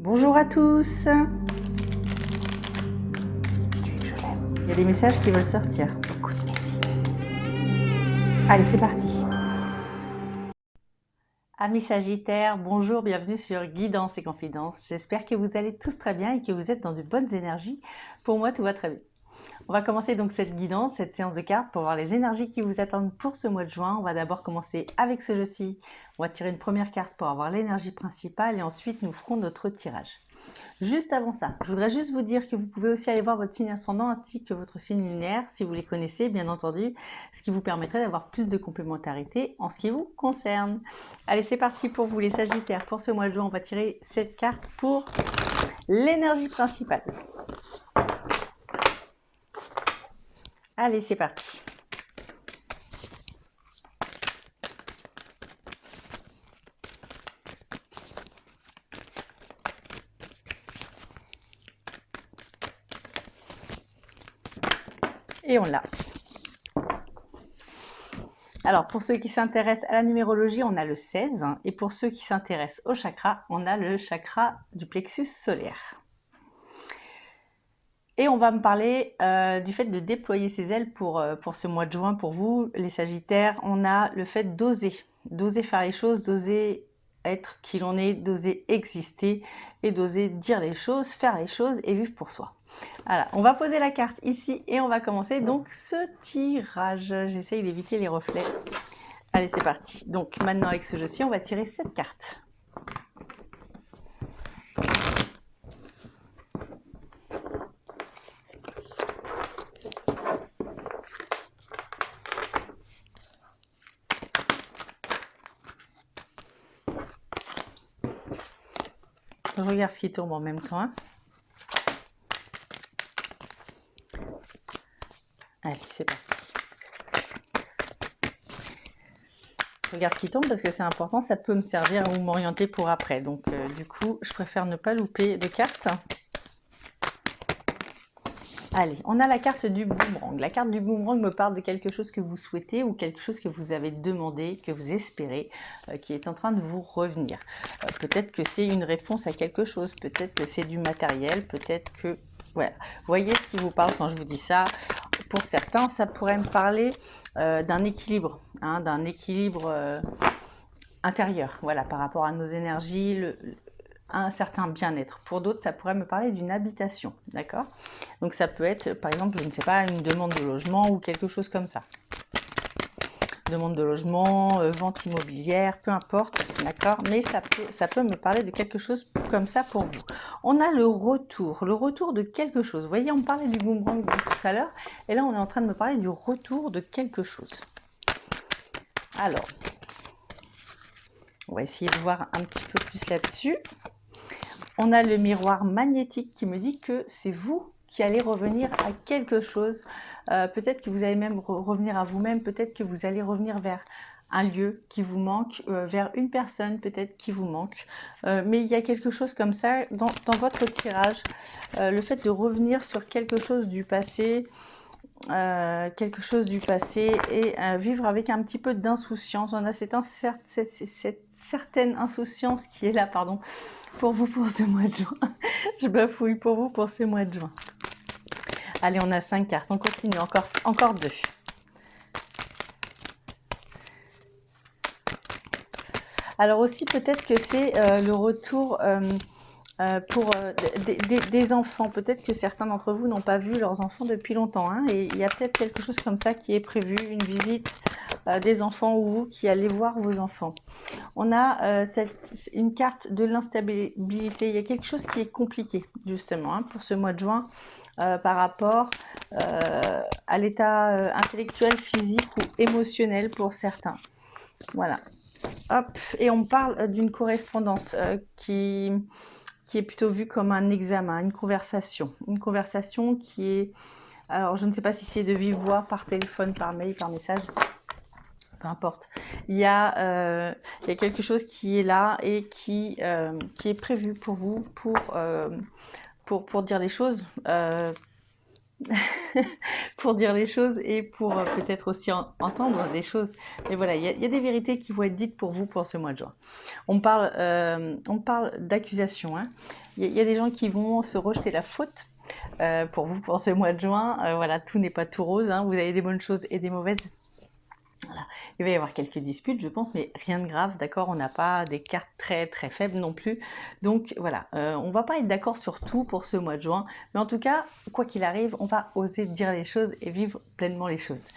Bonjour à tous. Il y a des messages qui veulent sortir. Écoute, merci. Allez, c'est parti. Amis Sagittaires, bonjour, bienvenue sur Guidance et Confidences. J'espère que vous allez tous très bien et que vous êtes dans de bonnes énergies. Pour moi, tout va très bien. On va commencer donc cette guidance, cette séance de cartes pour voir les énergies qui vous attendent pour ce mois de juin. On va d'abord commencer avec ce jeu-ci. On va tirer une première carte pour avoir l'énergie principale et ensuite nous ferons notre tirage. Juste avant ça, je voudrais juste vous dire que vous pouvez aussi aller voir votre signe ascendant ainsi que votre signe lunaire, si vous les connaissez bien entendu, ce qui vous permettrait d'avoir plus de complémentarité en ce qui vous concerne. Allez, c'est parti pour vous les Sagittaires. Pour ce mois de juin, on va tirer cette carte pour l'énergie principale. Allez, c'est parti. Et on l'a. Alors, pour ceux qui s'intéressent à la numérologie, on a le 16. Et pour ceux qui s'intéressent au chakra, on a le chakra du plexus solaire. Et on va me parler du fait de déployer ses ailes pour ce mois de juin. Pour vous, les Sagittaires, on a le fait d'oser faire les choses, d'oser être qui l'on est, d'oser exister et d'oser dire les choses, faire les choses et vivre pour soi. Voilà, on va poser la carte ici et on va commencer donc ce tirage. J'essaye d'éviter les reflets. Allez, c'est parti. Donc maintenant avec ce jeu-ci, on va tirer cette carte. Je regarde ce qui tombe en même temps. Allez, c'est parti. Je regarde ce qui tombe parce que c'est important, ça peut me servir ou m'orienter pour après. Donc du coup, je préfère ne pas louper de cartes. Allez, on a la carte du boomerang. La carte du boomerang me parle de quelque chose que vous souhaitez ou quelque chose que vous avez demandé, que vous espérez, qui est en train de vous revenir. Peut-être que c'est une réponse à quelque chose, peut-être que c'est du matériel, peut-être que... Voilà, voyez ce qui vous parle quand je vous dis ça. Pour certains, ça pourrait me parler d'un équilibre, hein, intérieur, voilà, par rapport à nos énergies, un certain bien-être. Pour d'autres, ça pourrait me parler d'une habitation, d'accord? Donc ça peut être, par exemple, je ne sais pas, une demande de logement ou quelque chose comme ça. Demande de logement, vente immobilière, peu importe, d'accord? Mais ça peut me parler de quelque chose comme ça pour vous. On a le retour de quelque chose. Vous voyez, on parlait du boomerang tout à l'heure, et là, on est en train de me parler du retour de quelque chose. Alors, on va essayer de voir un petit peu plus là-dessus. On a le miroir magnétique qui me dit que c'est vous qui allez revenir à quelque chose. Peut-être que vous allez même revenir à vous-même, peut-être que vous allez revenir vers un lieu qui vous manque, vers une personne peut-être qui vous manque. Mais il y a quelque chose comme ça dans votre tirage. Le fait de revenir sur quelque chose du passé, et vivre avec un petit peu d'insouciance. On a cette certaine insouciance qui est là, pardon, pour vous pour ce mois de juin. Je bafouille pour vous pour ce mois de juin. Allez, on a 5 cartes, on continue, encore 2. Alors aussi, peut-être que c'est le retour pour des enfants. Peut-être que certains d'entre vous n'ont pas vu leurs enfants depuis longtemps, hein, et il y a peut-être quelque chose comme ça qui est prévu, une visite des enfants ou vous qui allez voir vos enfants. On a une carte de l'instabilité. Il y a quelque chose qui est compliqué, justement, hein, pour ce mois de juin, par rapport à l'état intellectuel, physique ou émotionnel pour certains. Voilà. Hop, et on parle d'une correspondance qui est plutôt vue comme un examen, une conversation qui est, alors je ne sais pas si c'est de vive voix, par téléphone, par mail, par message, peu importe. Il y a quelque chose qui est là et qui est prévu pour vous pour dire les choses. pour dire les choses et pour peut-être aussi entendre des choses. Mais voilà, il y a des vérités qui vont être dites pour vous pour ce mois de juin. On parle d'accusation. Hein. Il y a des gens qui vont se rejeter la faute pour vous pour ce mois de juin. Voilà, tout n'est pas tout rose. Hein. Vous avez des bonnes choses et des mauvaises. Voilà. Il va y avoir quelques disputes, je pense, mais rien de grave, d'accord. On n'a pas des cartes très très faibles non plus. Donc voilà, on va pas être d'accord sur tout pour ce mois de juin. Mais en tout cas, quoi qu'il arrive, on va oser dire les choses et vivre pleinement les choses.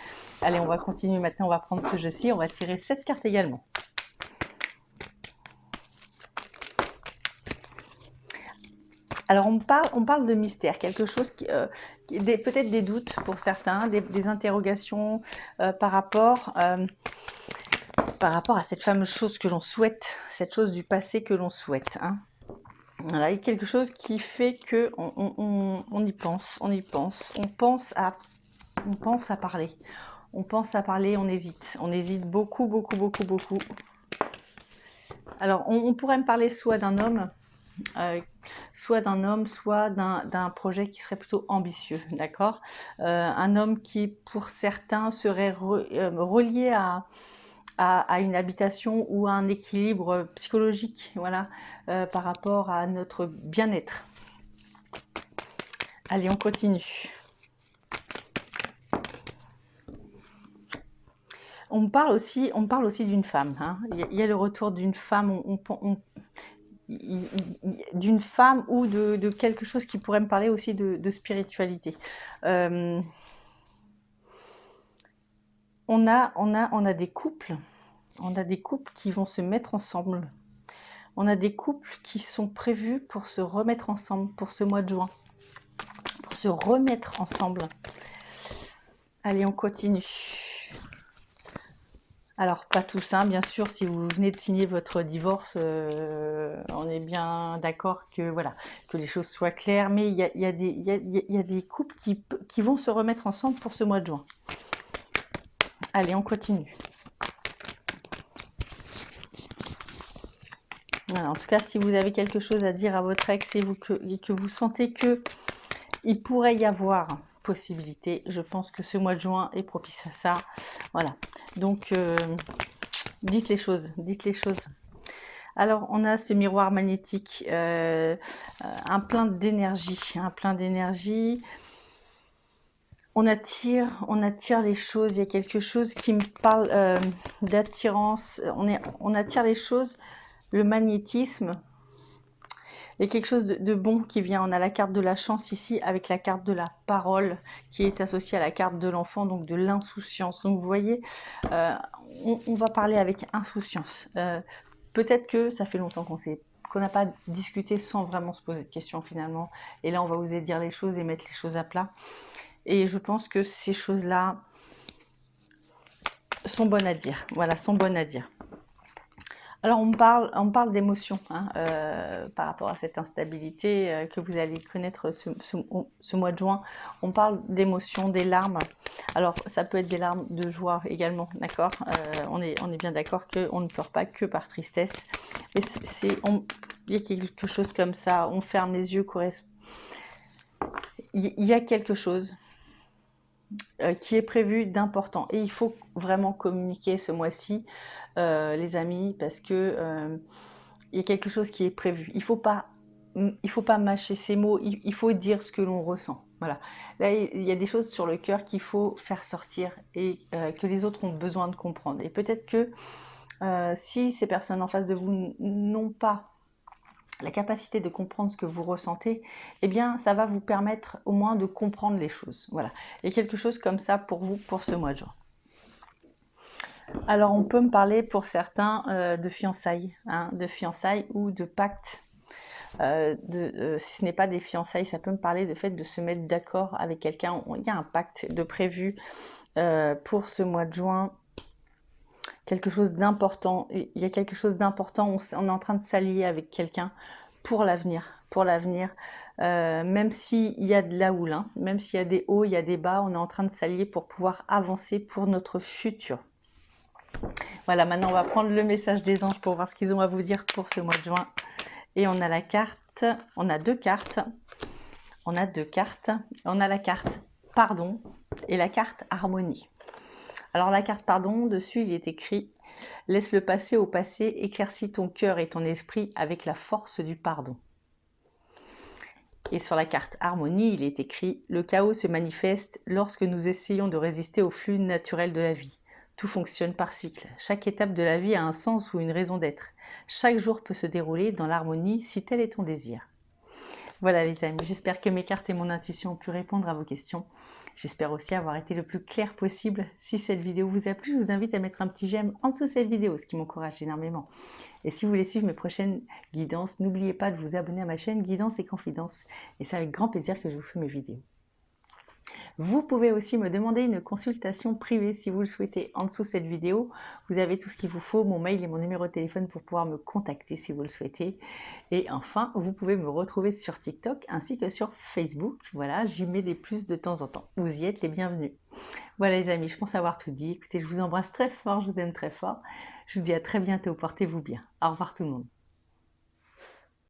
Allez, on va continuer maintenant, on va prendre ce jeu-ci. On va tirer 7 cartes également. Alors on parle de mystère, quelque chose qui peut-être des doutes pour certains, des interrogations par rapport à cette fameuse chose que l'on souhaite, cette chose du passé que l'on souhaite. Hein. Voilà, il y a quelque chose qui fait que on y pense, on pense à parler. On pense à parler, on hésite beaucoup, beaucoup, beaucoup, beaucoup. Alors on pourrait me parler soit d'un homme, soit d'un projet qui serait plutôt ambitieux, d'accord. Un homme qui, pour certains, serait relié à une habitation ou à un équilibre psychologique, voilà, par rapport à notre bien-être. Allez, on continue. On parle aussi d'une femme. Hein. Il y a le retour d'une femme. D'une femme ou de quelque chose qui pourrait me parler aussi de spiritualité. On a des couples, qui vont se mettre ensemble. On a des couples qui sont prévus pour se remettre ensemble pour ce mois de juin, pour se remettre ensemble. Allez, on continue. Alors, pas tous, hein, bien sûr, si vous venez de signer votre divorce, on est bien d'accord que, voilà, que les choses soient claires, mais il y a des couples qui vont se remettre ensemble pour ce mois de juin. Allez, on continue. Voilà, en tout cas, si vous avez quelque chose à dire à votre ex et que vous sentez qu'il pourrait y avoir possibilité, je pense que ce mois de juin est propice à ça. Voilà, donc dites les choses. Alors on a ce miroir magnétique, un plein d'énergie, on attire les choses. Il y a quelque chose qui me parle d'attirance, on attire les choses, le magnétisme. Il y a quelque chose de bon qui vient. On a la carte de la chance ici avec la carte de la parole qui est associée à la carte de l'enfant, donc de l'insouciance. Donc vous voyez, on va parler avec insouciance. Peut-être que ça fait longtemps qu'on n'a pas discuté sans vraiment se poser de questions finalement. Et là, on va oser dire les choses et mettre les choses à plat. Et je pense que ces choses-là sont bonnes à dire. Voilà, sont bonnes à dire. Alors on parle d'émotions hein, par rapport à cette instabilité que vous allez connaître ce mois de juin. On parle d'émotions, des larmes. Alors ça peut être des larmes de joie également, d'accord. On est bien d'accord qu'on ne pleure pas que par tristesse. Mais il y a quelque chose comme ça, on ferme les yeux, il y a quelque chose qui est prévu d'important. Et il faut vraiment communiquer ce mois-ci, les amis, parce que il y a quelque chose qui est prévu. Il faut pas mâcher ces mots, il faut dire ce que l'on ressent. Voilà. Là, il y a des choses sur le cœur qu'il faut faire sortir et que les autres ont besoin de comprendre. Et peut-être que si ces personnes en face de vous n'ont pas la capacité de comprendre ce que vous ressentez, eh bien, ça va vous permettre au moins de comprendre les choses. Voilà. Et quelque chose comme ça pour vous, pour ce mois de juin. Alors, on peut me parler pour certains de fiançailles, hein, ou de pacte. Si ce n'est pas des fiançailles, ça peut me parler de fait de se mettre d'accord avec quelqu'un. Il y a un pacte de prévu pour ce mois de juin. Quelque chose d'important. Il y a quelque chose d'important. On est en train de s'allier avec quelqu'un pour l'avenir. Même s'il y a de la houle, hein, même s'il y a des hauts, il y a des bas, on est en train de s'allier pour pouvoir avancer pour notre futur. Voilà, maintenant on va prendre le message des anges pour voir ce qu'ils ont à vous dire pour ce mois de juin. Et on a la carte, on a deux cartes, on a la carte pardon et la carte harmonie. Alors la carte pardon, dessus il est écrit « Laisse le passé au passé, éclaircis ton cœur et ton esprit avec la force du pardon ». Et sur la carte harmonie, il est écrit « Le chaos se manifeste lorsque nous essayons de résister au flux naturel de la vie. Tout fonctionne par cycle. Chaque étape de la vie a un sens ou une raison d'être. Chaque jour peut se dérouler dans l'harmonie si tel est ton désir. » Voilà les amis, j'espère que mes cartes et mon intuition ont pu répondre à vos questions. J'espère aussi avoir été le plus clair possible. Si cette vidéo vous a plu, je vous invite à mettre un petit j'aime en dessous de cette vidéo, ce qui m'encourage énormément. Et si vous voulez suivre mes prochaines guidances, n'oubliez pas de vous abonner à ma chaîne Guidance et Confidence. Et c'est avec grand plaisir que je vous fais mes vidéos. Vous pouvez aussi me demander une consultation privée si vous le souhaitez. En dessous de cette vidéo, vous avez tout ce qu'il vous faut, mon mail et mon numéro de téléphone pour pouvoir me contacter si vous le souhaitez. Et enfin, vous pouvez me retrouver sur TikTok ainsi que sur Facebook. Voilà, j'y mets des plus de temps en temps. Vous y êtes les bienvenus. Voilà les amis, je pense avoir tout dit. Écoutez, je vous embrasse très fort, je vous aime très fort. Je vous dis à très bientôt, portez-vous bien. Au revoir tout le monde.